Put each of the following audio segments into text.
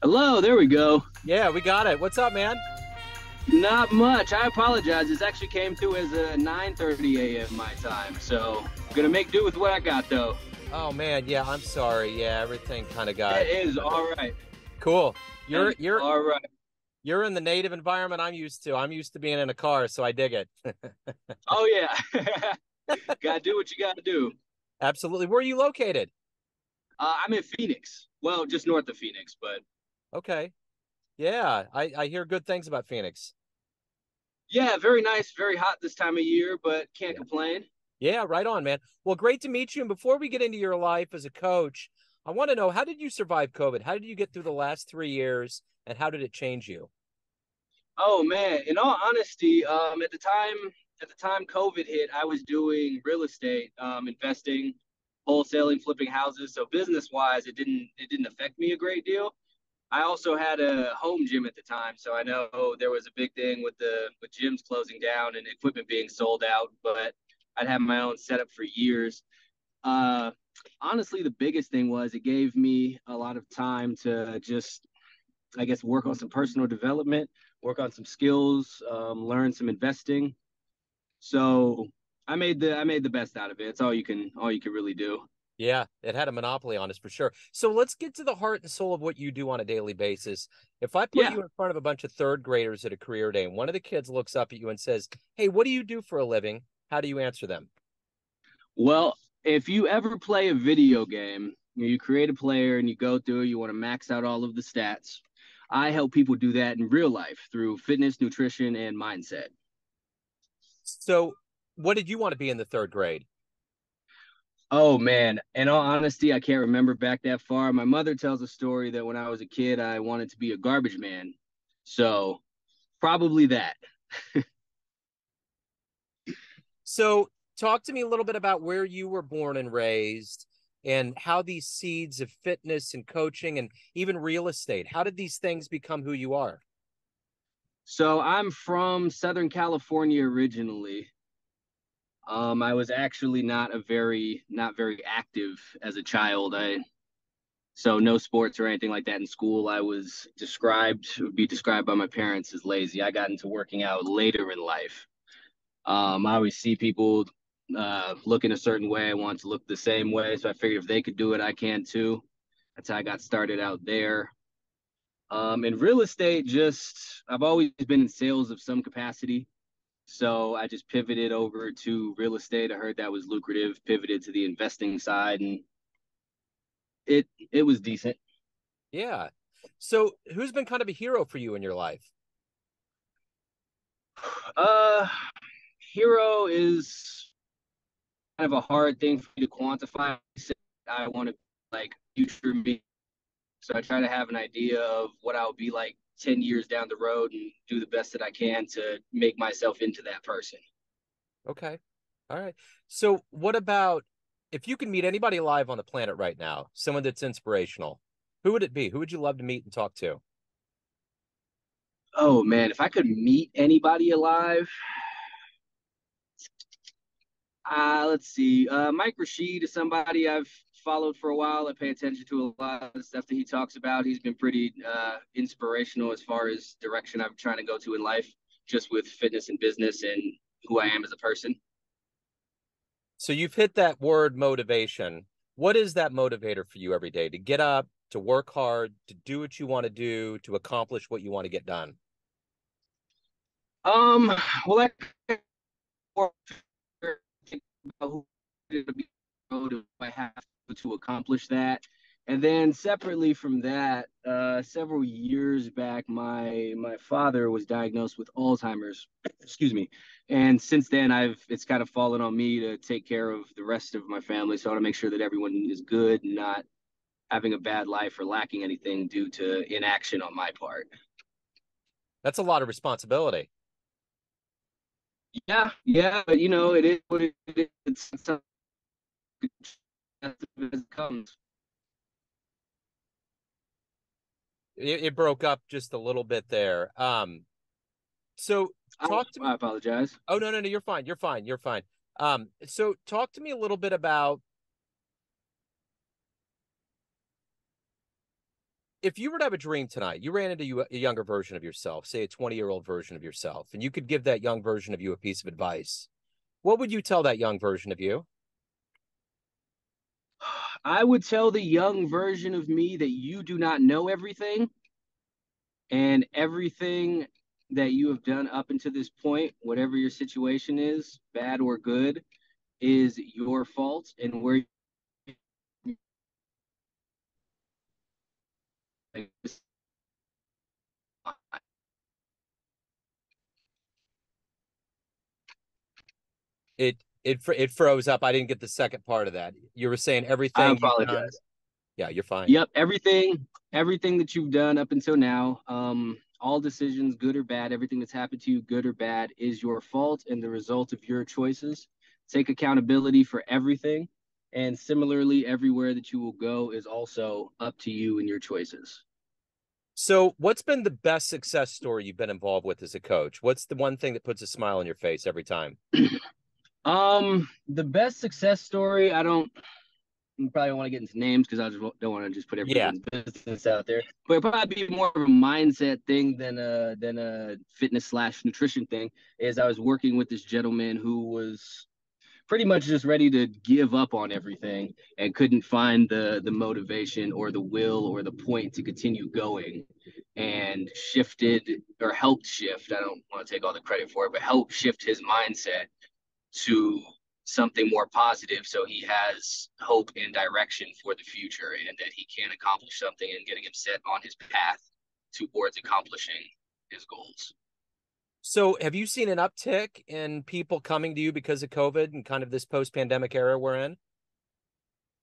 Hello, there we go. Yeah, we got it. What's up, man? Not much. I apologize. This actually came through as a 9:30 a.m. my time, so gonna make do with what I got though. Oh man, yeah, I'm sorry. Yeah, everything kind of got It is all right. cool. That You're is you're all right. you're in the native environment I'm used to. I'm used to being in a car, so I dig it. Oh yeah, gotta do what you gotta do. Absolutely. Where are you located? I'm in Phoenix. Well, just north of Phoenix, but Okay. Yeah, I hear good things about Phoenix. yeah, very nice, very hot this time of year, but can't Yeah. complain. Yeah, right on, man. Well, great to meet you. And before we get into your life as a coach, I want to know, how did you survive COVID? How did you get through the last 3 years, and how did it change you? Oh man, in all honesty, at the time COVID hit, I was doing real estate, investing, wholesaling, flipping houses. So business wise, it didn't affect me a great deal. I also had a home gym at the time, so I know there was a big thing with gyms closing down and equipment being sold out. But I'd had my own setup for years. Uh, Honestly, the biggest thing was it gave me a lot of time to just, I guess, work on some personal development, work on some skills, learn some investing. So I made the best out of it. It's all you can really do. Yeah, it had a monopoly on us for sure. So let's get to the heart and soul of what you do on a daily basis. If I put Yeah. you in front of a bunch of third graders at a career day and one of the kids looks up at you and says, "Hey, what do you do for a living?" How do you answer them? Well, if you ever play a video game, you create a player and you go through, you want to max out all of the stats. I help people do that in real life through fitness, nutrition, and mindset. So, what did you want to be in the third grade? Oh man, in all honesty, I can't remember back that far. My mother tells a story that when I was a kid, I wanted to be a garbage man. So probably that. So, talk to me a little bit about where you were born and raised and how these seeds of fitness and coaching and even real estate, how did these things become who you are? So I'm from Southern California originally. I was actually not very active as a child. So no sports or anything like that in school. I was would be described by my parents as lazy. I got into working out later in life. I always see people looking a certain way. I want to look the same way. So I figured if they could do it, I can too. That's how I got started out there. In real estate, just I've always been in sales of some capacity. So I just pivoted over to real estate. I heard that was lucrative, pivoted to the investing side, and it was decent. Yeah. So, who's been kind of a hero for you in your life? Uh, Hero is kind of a hard thing for me to quantify. I want to like future me, so I try to have an idea of what I'll be like 10 years down the road and do the best that I can to make myself into that person. Okay. All right. So, what about if you could meet anybody alive on the planet right now, someone that's inspirational, who would it be? Who would you love to meet and talk to? Oh man, if I could meet anybody alive, let's see. Mike Rashid is somebody I've followed for a while. I pay attention to a lot of the stuff that he talks about. He's been pretty inspirational as far as direction I'm trying to go to in life, just with fitness and business and who I am as a person. So, you've hit that word motivation. What is that motivator for you every day to get up, to work hard, to do what you want to do, to accomplish what you want to get done? Um, well, that think about who to be if I have to accomplish that. And then separately from that, several years back, my father was diagnosed with Alzheimer's. Excuse me. And since then, I've it's kind of fallen on me to take care of the rest of my family. So I want to make sure that everyone is good, not having a bad life or lacking anything due to inaction on my part. That's a lot of responsibility. Yeah, yeah, but it is what it is. It's something as it comes. It broke up just a little bit there. So I, talk to me. I apologize. Oh, no, no, no, you're fine. You're fine. You're fine. So talk to me a little bit about if you were to have a dream tonight, you ran into a younger version of yourself, say a 20-year-old version of yourself, and you could give that young version of you a piece of advice, what would you tell that young version of you? I would tell the young version of me that you do not know everything, and everything that you have done up until this point, whatever your situation is, bad or good, is your fault. And where It froze up. I didn't get the second part of that. You were saying I everything you've done. apologize. Yeah, you're fine. Yep, everything that you've done up until now, all decisions, good or bad, everything that's happened to you, good or bad, is your fault and the result of your choices. Take accountability for everything. And similarly, everywhere that you will go is also up to you and your choices. So, what's been the best success story you've been involved with as a coach? What's the one thing that puts a smile on your face every time? The best success story, I don't you probably don't want to get into names because I just don't want to just put Yeah. everyone's business out there. But it'd probably be more of a mindset thing than a fitness slash nutrition thing. Is I was working with this gentleman who was pretty much just ready to give up on everything and couldn't find the motivation or the will or the point to continue going, and shifted or helped shift. I don't want to take all the credit for it, but helped shift his mindset to something more positive, so he has hope and direction for the future, and that he can accomplish something and getting him set on his path towards accomplishing his goals. So, have you seen an uptick in people coming to you because of COVID and kind of this post-pandemic era we're in?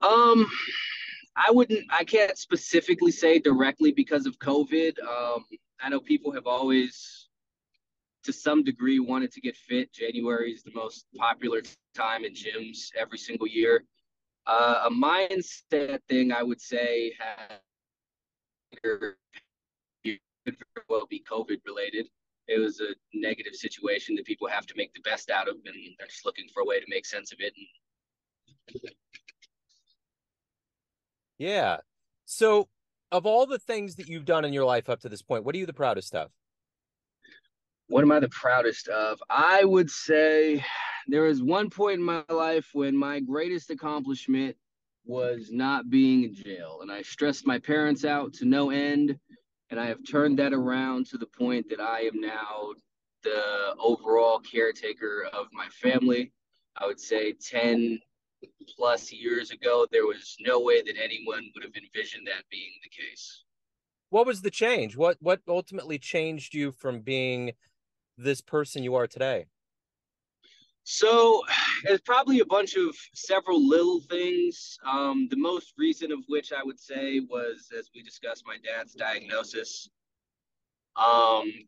um I can't specifically say directly because of COVID. I know people have always to some degree wanted to get fit. January is the most popular time in gyms every single year. A mindset thing I would say has could very well be COVID related. It was a negative situation that people have to make the best out of, and they're just looking for a way to make sense of it. Yeah. So, of all the things that you've done in your life up to this point, what are you the proudest of? What am I the proudest of? I would say there was one point in my life when my greatest accomplishment was not being in jail. And I stressed my parents out to no end. And I have turned that around to the point that I am now the overall caretaker of my family. I would say 10 plus years ago, there was no way that anyone would have envisioned that being the case. What was the change? What ultimately changed you from being this person you are today? So it's probably a bunch of several little things. The most recent of which I would say was, as we discussed, my dad's diagnosis.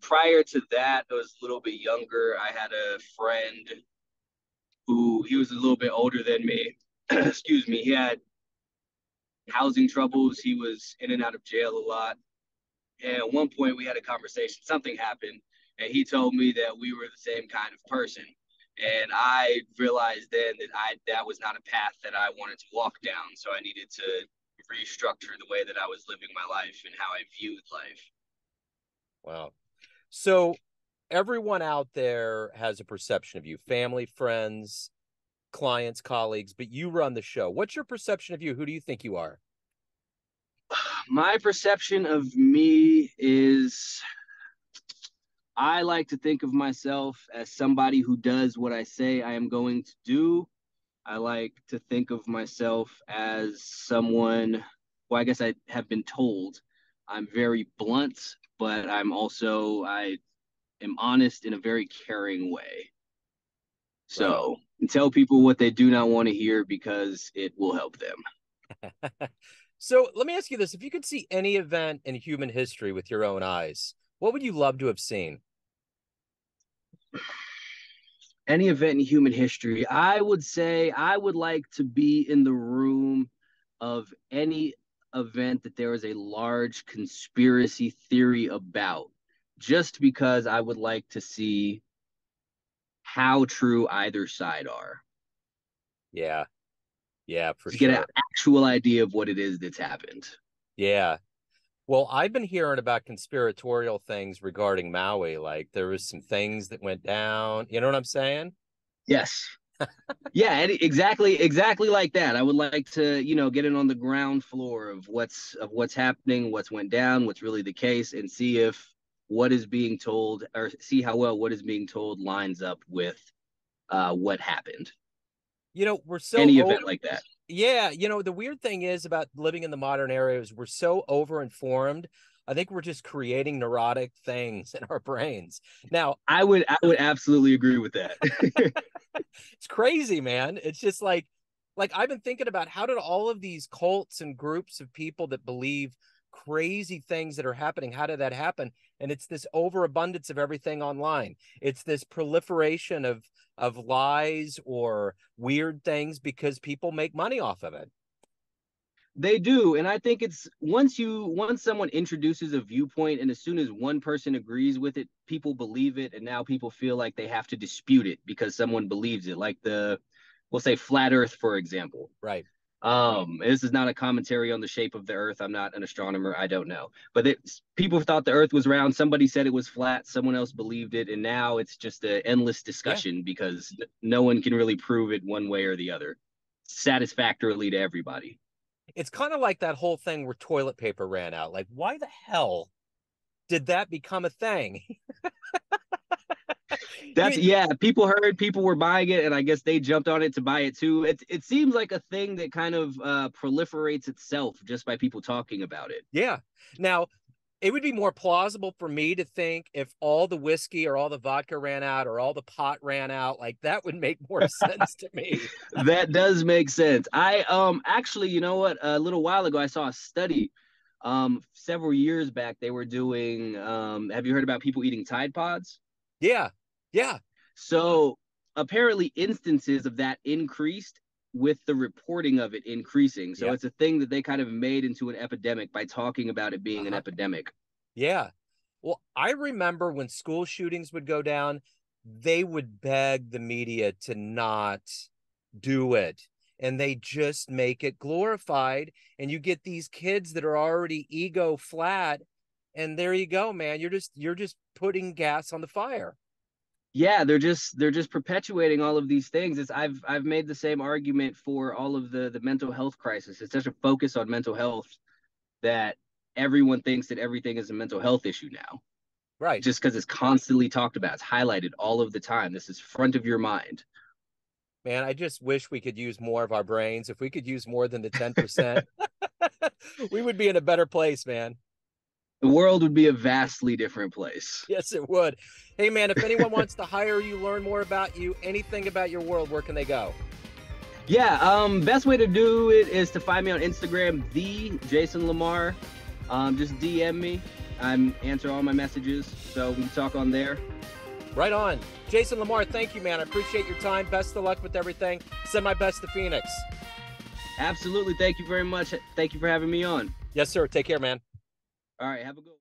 Prior to that, I was a little bit younger. I had a friend who he was a little bit older than me. Excuse me. He had housing troubles. He was in and out of jail a lot. And at one point, we had a conversation. Something happened, and he told me that we were the same kind of person. And I realized then that that was not a path that I wanted to walk down. So I needed to restructure the way that I was living my life and how I viewed life. Wow. So, everyone out there has a perception of you, family, friends, clients, colleagues, but you run the show. What's your perception of you? Who do you think you are? My perception of me is I like to think of myself as somebody who does what I say I am going to do. I like to think of myself as someone, well, I guess I have been told I'm very blunt, but I am honest in a very caring way. Right on. So tell people what they do not want to hear because it will help them. So, let me ask you this. If you could see any event in human history with your own eyes, what would you love to have seen? Any event in human history, I would say I would like to be in the room of any event that there is a large conspiracy theory about, just because I would like to see how true either side are, Yeah. Yeah, for to get an sure. actual idea of what it is that's happened. Yeah. Well, I've been hearing about conspiratorial things regarding Maui. Like there was some things that went down. You know what I'm saying? Yes. Yeah, exactly like that. I would like to, get in on the ground floor of what's happening, what's went down, what's really the case, and see if what is being told, or see how well what is being told lines up with what happened. We're so Any event like that. yeah, the weird thing is about living in the modern era is we're so overinformed. I think we're just creating neurotic things in our brains. Now, I would absolutely agree with that. it's crazy, man. It's just like I've been thinking about how did all of these cults and groups of people that believe crazy things that are happening, how did that happen? And it's this overabundance of everything online. It's this proliferation of lies or weird things because people make money off of it. They do, and I think it's once someone introduces a viewpoint, and as soon as one person agrees with it, people believe it, and now people feel like they have to dispute it because someone believes it. Like we'll say flat Earth, for example. Right. This is not a commentary on the shape of the Earth. I'm not an astronomer. I don't know, but people thought the Earth was round. Somebody said it was flat. Someone else believed it, and now it's just an endless Yeah. discussion because no one can really prove it one way or the other satisfactorily to everybody. It's kind of like that whole thing where toilet paper ran out. Like, why the hell did that become a thing? That's You, yeah. People heard people were buying it, and I guess they jumped on it to buy it too. It seems like a thing that kind of proliferates itself just by people talking about it. yeah. Now, it would be more plausible for me to think if all the whiskey or all the vodka ran out or all the pot ran out, like that would make more sense to me. That does make sense. I actually, you know what? A little while ago, I saw a study. Several years back, they were doing. Have you heard about people eating Tide Pods? Yeah. Yeah. So apparently, instances of that increased with the reporting of it increasing. So Yeah. it's a thing that they kind of made into an epidemic by talking about it being an Uh-huh. epidemic. Yeah. Well, I remember when school shootings would go down, they would beg the media to not do it. And they just make it glorified. And you get these kids that are already ego flat. And there you go, man. You're just putting gas on the fire. Yeah, they're just perpetuating all of these things. I've made the same argument for all of the mental health crisis. It's such a focus on mental health that everyone thinks that everything is a mental health issue now, Right. just because it's constantly talked about. It's highlighted all of the time. This is front of your mind. Man, I just wish we could use more of our brains. If we could use more than the 10%, we would be in a better place, man. The world would be a vastly different place. Yes, it would. Hey, man, if anyone wants to hire you, learn more about you, anything about your world, where can they go? Yeah, best way to do it is to find me on Instagram, the Jason Lamar. Just DM me. I answer all my messages, so we can talk on there. Right on. Jason Lamar, thank you, man. I appreciate your time. Best of luck with everything. Send my best to Phoenix. Absolutely. Thank you very much. Thank you for having me on. Yes, sir. Take care, man. All right. Have a good one.